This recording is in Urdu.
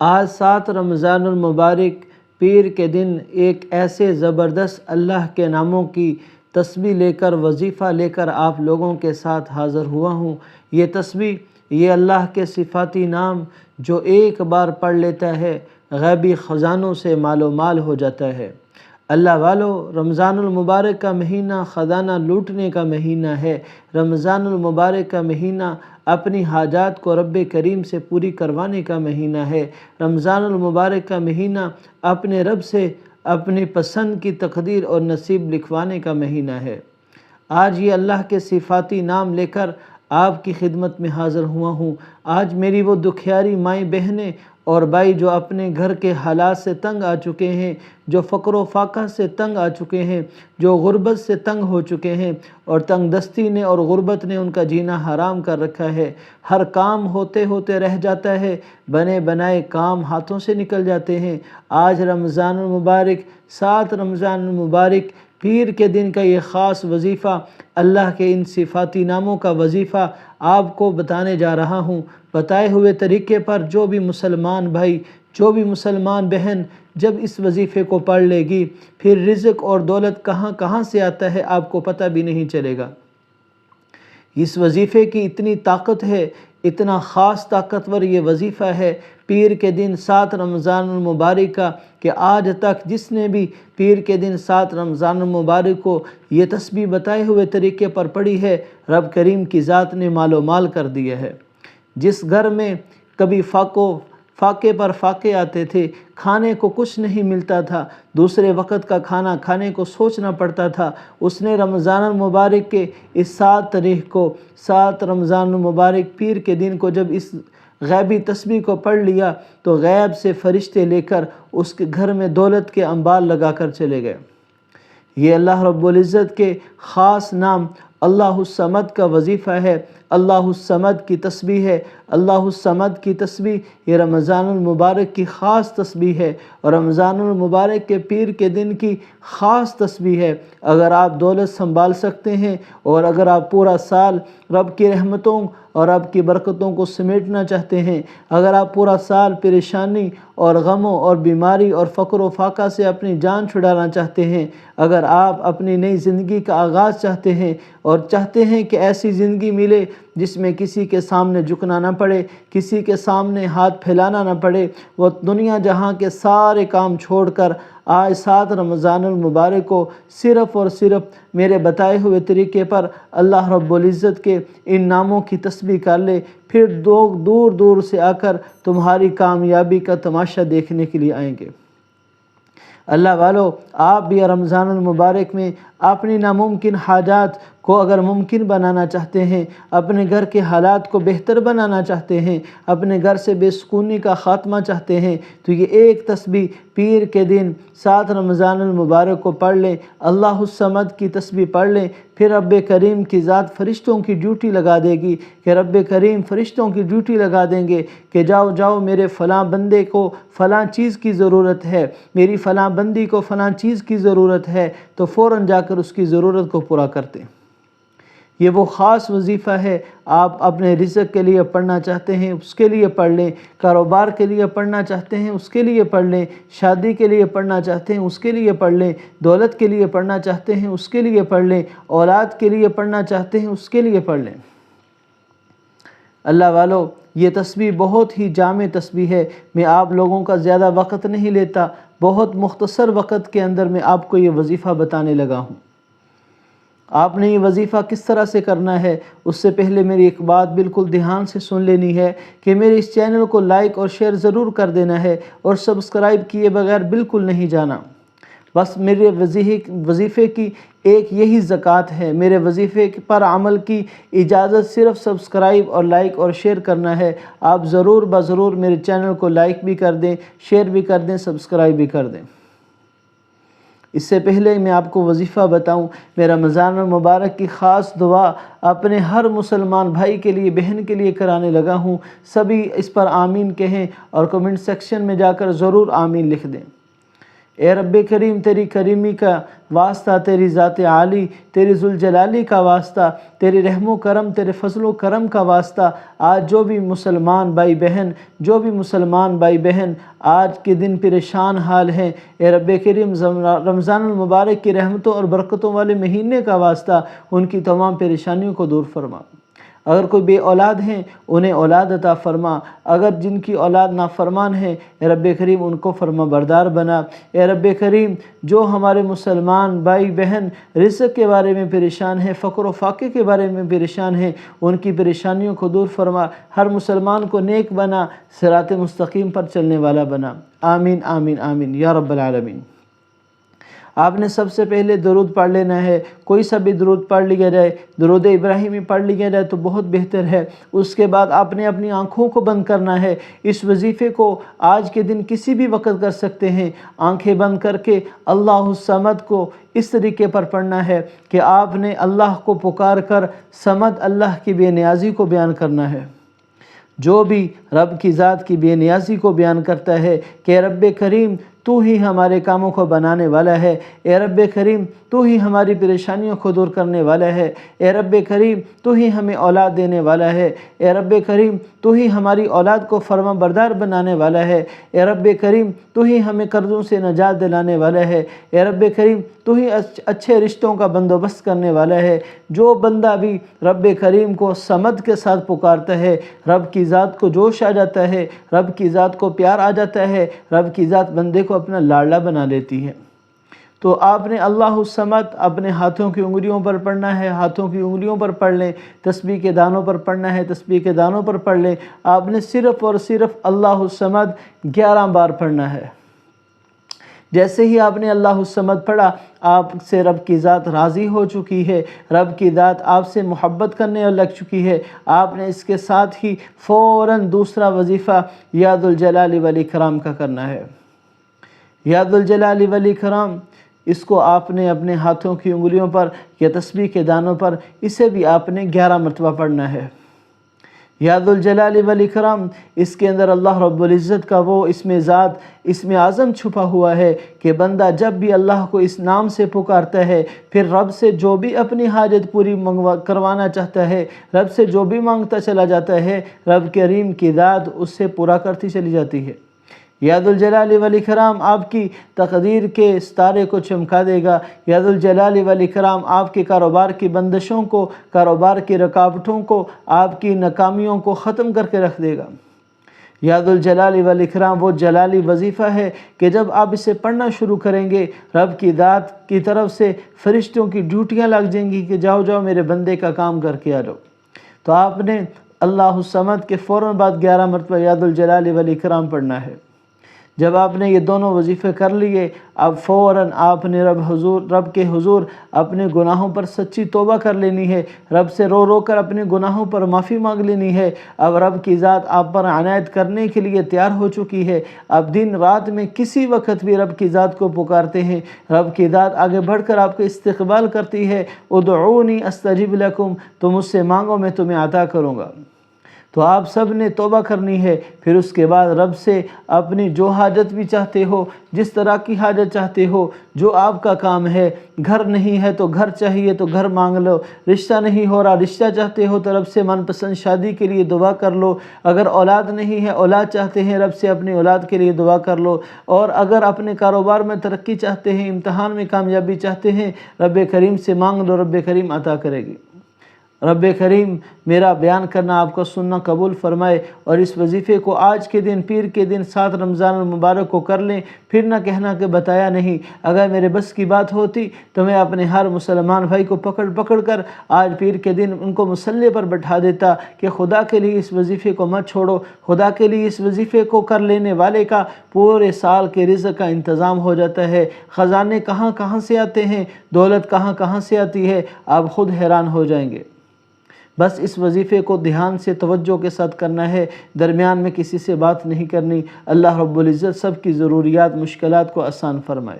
آج 7 رمضان المبارک پیر کے دن ایک ایسے زبردست اللہ کے ناموں کی تسبیح لے کر وظیفہ لے کر آپ لوگوں کے ساتھ حاضر ہوا ہوں۔ یہ تسبیح، یہ اللہ کے صفاتی نام جو ایک بار پڑھ لیتا ہے غیبی خزانوں سے مال و مال ہو جاتا ہے۔ اللہ والو، رمضان المبارک کا مہینہ خزانہ لوٹنے کا مہینہ ہے۔ رمضان المبارک کا مہینہ اپنی حاجات کو رب کریم سے پوری کروانے کا مہینہ ہے۔ رمضان المبارک کا مہینہ اپنے رب سے اپنی پسند کی تقدیر اور نصیب لکھوانے کا مہینہ ہے۔ آج یہ اللہ کے صفاتی نام لے کر آپ کی خدمت میں حاضر ہوا ہوں۔ آج میری وہ دکھیاری مائیں بہنیں اور بھائی جو اپنے گھر کے حالات سے تنگ آ چکے ہیں، جو فقر و فاقہ سے تنگ آ چکے ہیں، جو غربت سے تنگ ہو چکے ہیں اور تنگ دستی نے اور غربت نے ان کا جینا حرام کر رکھا ہے۔ ہر کام ہوتے ہوتے رہ جاتا ہے، بنے بنائے کام ہاتھوں سے نکل جاتے ہیں۔ آج رمضان المبارک، 7 رمضان المبارک پیر کے دن کا یہ خاص وظیفہ، اللہ کے ان صفاتی ناموں کا وظیفہ آپ کو بتانے جا رہا ہوں۔ بتائے ہوئے طریقے پر جو بھی مسلمان بھائی، جو بھی مسلمان بہن جب اس وظیفے کو پڑھ لے گی، پھر رزق اور دولت کہاں کہاں سے آتا ہے آپ کو پتہ بھی نہیں چلے گا۔ اس وظیفے کی اتنی طاقت ہے، اتنا خاص طاقتور یہ وظیفہ ہے پیر کے دن 7 رمضان المبارک کا، کہ آج تک جس نے بھی پیر کے دن 7 رمضان المبارک کو یہ تسبیح بتائے ہوئے طریقے پر پڑھی ہے، رب کریم کی ذات نے مال و مال کر دیا ہے۔ جس گھر میں کبھی فاقے پر فاقے آتے تھے، کھانے کو کچھ نہیں ملتا تھا، دوسرے وقت کا کھانا کھانے کو سوچنا پڑتا تھا، اس نے رمضان المبارک کے اس 7 تاریخ کو، 7 رمضان المبارک پیر کے دن کو جب اس غیبی تسبیح کو پڑھ لیا تو غیب سے فرشتے لے کر اس کے گھر میں دولت کے انبار لگا کر چلے گئے۔ یہ اللہ رب العزت کے خاص نام اللہ الصمد کا وظیفہ ہے، اللہ الصمد کی تسبیح ہے۔ اللہ الصمد کی تسبیح یہ رمضان المبارک کی خاص تسبیح ہے اور رمضان المبارک کے پیر کے دن کی خاص تسبیح ہے۔ اگر آپ دولت سنبھال سکتے ہیں اور اگر آپ پورا سال رب کی رحمتوں اور رب کی برکتوں کو سمیٹنا چاہتے ہیں، اگر آپ پورا سال پریشانی اور غموں اور بیماری اور فقر و فاقہ سے اپنی جان چھڑانا چاہتے ہیں، اگر آپ اپنی نئی زندگی کا آغاز چاہتے ہیں اور چاہتے ہیں کہ ایسی زندگی ملے جس میں کسی کے سامنے جھکنا نہ پڑے، کسی کے سامنے ہاتھ پھیلانا نہ پڑے، وہ دنیا جہاں کے سارے کام چھوڑ کر آج 7 رمضان المبارک کو صرف اور صرف میرے بتائے ہوئے طریقے پر اللہ رب العزت کے ان ناموں کی تسبیح کر لے، پھر دور دور سے آ کر تمہاری کامیابی کا تماشا دیکھنے کے لیے آئیں گے۔ اللہ والو، آپ بھی رمضان المبارک میں اپنی ناممکن حاجات کو اگر ممکن بنانا چاہتے ہیں، اپنے گھر کے حالات کو بہتر بنانا چاہتے ہیں، اپنے گھر سے بے سکونی کا خاتمہ چاہتے ہیں، تو یہ ایک تسبیح پیر کے دن 7 رمضان المبارک کو پڑھ لیں، اللہ الصمد کی تسبیح پڑھ لیں، پھر رب کریم کی ذات فرشتوں کی ڈیوٹی لگا دے گی، کہ رب کریم فرشتوں کی ڈیوٹی لگا دیں گے کہ جاؤ میرے فلاں بندے کو فلاں چیز کی ضرورت ہے، میری فلاں بندی کو فلاں چیز کی ضرورت ہے، تو فوراً جا کر اس کی ضرورت کو پورا کرتے ہیں۔ یہ وہ خاص وظیفہ ہے، آپ اپنے رزق کے لیے پڑھنا چاہتے ہیں اس کے لیے پڑھ لیں، کاروبار کے لیے پڑھنا چاہتے ہیں اس کے لیے پڑھ لیں، شادی کے لیے پڑھنا چاہتے ہیں اس کے لیے پڑھ لیں، دولت کے لیے پڑھنا چاہتے ہیں اس کے لیے پڑھ لیں، اولاد کے لیے پڑھنا چاہتے ہیں اس کے لیے پڑھ لیں۔ اللہ والو، یہ تسبیح بہت ہی جامع تسبیح ہے۔ میں آپ لوگوں کا زیادہ وقت نہیں لیتا، بہت مختصر وقت کے اندر میں آپ کو یہ وظیفہ بتانے لگا ہوں۔ آپ نے یہ وظیفہ کس طرح سے کرنا ہے، اس سے پہلے میری ایک بات بالکل دھیان سے سن لینی ہے کہ میرے اس چینل کو لائک اور شیئر ضرور کر دینا ہے اور سبسکرائب کیے بغیر بالکل نہیں جانا۔ بس میرے وظیفے کی ایک یہی زکوٰۃ ہے، میرے وظیفے پر عمل کی اجازت صرف سبسکرائب اور لائک اور شیئر کرنا ہے۔ آپ ضرور بضرور میرے چینل کو لائک بھی کر دیں، شیئر بھی کر دیں، سبسکرائب بھی کر دیں۔ اس سے پہلے میں آپ کو وظیفہ بتاؤں، میں رمضان المبارک کی خاص دعا اپنے ہر مسلمان بھائی کے لیے، بہن کے لیے کرانے لگا ہوں۔ سبھی اس پر آمین کہیں اور کمنٹ سیکشن میں جا کر ضرور آمین لکھ دیں۔ اے رب کریم تیری کریمی کا واسطہ، تیری ذات عالی، تیری ذوالجلالی کا واسطہ، تیری رحم و کرم، تیرے فضل و کرم کا واسطہ، آج جو بھی مسلمان بھائی بہن آج کے دن پریشان حال ہیں، اے رب کریم رمضان المبارک کی رحمتوں اور برکتوں والے مہینے کا واسطہ ان کی تمام پریشانیوں کو دور فرما۔ اگر کوئی بے اولاد ہیں انہیں اولاد عطا فرما، اگر جن کی اولاد نافرمان ہیں اے رب کریم ان کو فرما بردار بنا۔ اے رب کریم جو ہمارے مسلمان بھائی بہن رزق کے بارے میں پریشان ہیں، فقر و فاقے کے بارے میں پریشان ہیں، ان کی پریشانیوں کو دور فرما، ہر مسلمان کو نیک بنا، صراط مستقیم پر چلنے والا بنا۔ آمین آمین آمین یا رب العالمین۔ آپ نے سب سے پہلے درود پڑھ لینا ہے، کوئی سا بھی درود پڑھ لیا جائے، درود ابراہیمی پڑھ لیا جائے تو بہت بہتر ہے۔ اس کے بعد آپ نے اپنی آنکھوں کو بند کرنا ہے۔ اس وظیفے کو آج کے دن کسی بھی وقت کر سکتے ہیں، آنکھیں بند کر کے اللہ الصمد کو اس طریقے پر پڑھنا ہے کہ آپ نے اللہ کو پکار کر صمد اللہ کی بے نیازی کو بیان کرنا ہے۔ جو بھی رب کی ذات کی بے نیازی کو بیان کرتا ہے کہ رب کریم تو ہی ہمارے کاموں کو بنانے والا ہے، اے رب کریم تو ہی ہماری پریشانیوں کو دور کرنے والا ہے، اے رب کریم تو ہی ہمیں اولاد دینے والا ہے، اے رب کریم تو ہی ہماری اولاد کو فرما بردار بنانے والا ہے، اے رب کریم تو ہی ہمیں قرضوں سے نجات دلانے والا ہے، اے رب کریم تو ہی اچھے رشتوں کا بندوبست کرنے والا ہے۔ جو بندہ بھی رب کریم کو صمد کے ساتھ پکارتا ہے، رب کی ذات کو جوش آ جاتا ہے، رب کی ذات کو پیار آ جاتا ہے، رب کی ذات بندے کو اپنا لاڈلا بنا لیتی ہے۔ تو آپ نے اللہ الصمد اپنے ہاتھوں کی انگلیوں پر پڑھنا ہے، ہاتھوں کی انگلیوں پر پڑھ لیں، تسبیح کے دانوں پر پڑھنا ہے، تسبیح کے دانوں پر پڑھ لیں۔ آپ نے صرف اور صرف اللہ الصمد 11 بار پڑھنا ہے۔ جیسے ہی آپ نے اللہ الصمد پڑھا، آپ سے رب کی ذات راضی ہو چکی ہے، رب کی ذات آپ سے محبت کرنے لگ چکی ہے۔ آپ نے اس کے ساتھ ہی فوراً دوسرا وظیفہ یا ذوالجلال والاکرام کا کرنا ہے۔ یا ذوالجلال والاکرام اس کو آپ نے اپنے ہاتھوں کی انگلیوں پر یا تسبیح کے دانوں پر اسے بھی آپ نے 11 مرتبہ پڑھنا ہے۔ یا ذوالجلال والاکرام اس کے اندر اللہ رب العزت کا وہ اسم ذات، اسم اعظم چھپا ہوا ہے کہ بندہ جب بھی اللہ کو اس نام سے پکارتا ہے، پھر رب سے جو بھی اپنی حاجت پوری کروانا چاہتا ہے، رب سے جو بھی مانگتا چلا جاتا ہے، رب کریم کی ذات اس سے پورا کرتی چلی جاتی ہے۔ یا ذوالجلال والاکرام آپ کی تقدیر کے ستارے کو چمکا دے گا۔ یا ذوالجلال والاکرام آپ کے کاروبار کی بندشوں کو، کاروبار کی رکاوٹوں کو، آپ کی ناکامیوں کو ختم کر کے رکھ دے گا۔ یا ذوالجلال والاکرام وہ جلالی وظیفہ ہے کہ جب آپ اسے پڑھنا شروع کریں گے، رب کی ذات کی طرف سے فرشتوں کی ڈیوٹیاں لگ جائیں گی کہ جاؤ جاؤ میرے بندے کا کام کر کے آ جاؤ۔ تو آپ نے اللہ الصمد کے فوراً بعد 11 مرتبہ یا ذوالجلال والاکرام پڑھنا ہے۔ جب آپ نے یہ دونوں وظیفے کر لیے، اب فوراً آپ نے رب کے حضور اپنے گناہوں پر سچی توبہ کر لینی ہے، رب سے رو رو کر اپنے گناہوں پر معافی مانگ لینی ہے۔ اب رب کی ذات آپ پر عنایت کرنے کے لیے تیار ہو چکی ہے۔ اب دن رات میں کسی وقت بھی رب کی ذات کو پکارتے ہیں، رب کی ذات آگے بڑھ کر آپ کا استقبال کرتی ہے۔ ادعونی استجب لکم، تم مجھ سے مانگو میں تمہیں عطا کروں گا۔ تو آپ سب نے توبہ کرنی ہے، پھر اس کے بعد رب سے اپنی جو حاجت بھی چاہتے ہو، جس طرح کی حاجت چاہتے ہو، جو آپ کا کام ہے، گھر نہیں ہے تو گھر چاہیے تو گھر مانگ لو، رشتہ نہیں ہو رہا رشتہ چاہتے ہو تو رب سے من پسند شادی کے لیے دعا کر لو، اگر اولاد نہیں ہے اولاد چاہتے ہیں رب سے اپنی اولاد کے لیے دعا کر لو، اور اگر اپنے کاروبار میں ترقی چاہتے ہیں، امتحان میں کامیابی چاہتے ہیں، رب کریم سے مانگ لو، رب کریم عطا کرے گی۔ رب کریم میرا بیان کرنا آپ کا سننا قبول فرمائے، اور اس وظیفے کو آج کے دن پیر کے دن 7 رمضان المبارک کو کر لیں، پھر نہ کہنا کہ بتایا نہیں۔ اگر میرے بس کی بات ہوتی تو میں اپنے ہر مسلمان بھائی کو پکڑ کر آج پیر کے دن ان کو مصلی پر بٹھا دیتا کہ خدا کے لیے اس وظیفے کو مت چھوڑو، خدا کے لیے اس وظیفے کو کر لینے والے کا پورے سال کے رزق کا انتظام ہو جاتا ہے۔ خزانے کہاں سے آتے ہیں، دولت کہاں سے آتی ہے، آپ خود حیران ہو جائیں گے۔ بس اس وظیفے کو دھیان سے توجہ کے ساتھ کرنا ہے، درمیان میں کسی سے بات نہیں کرنی۔ اللہ رب العزت سب کی ضروریات مشکلات کو آسان فرمائے۔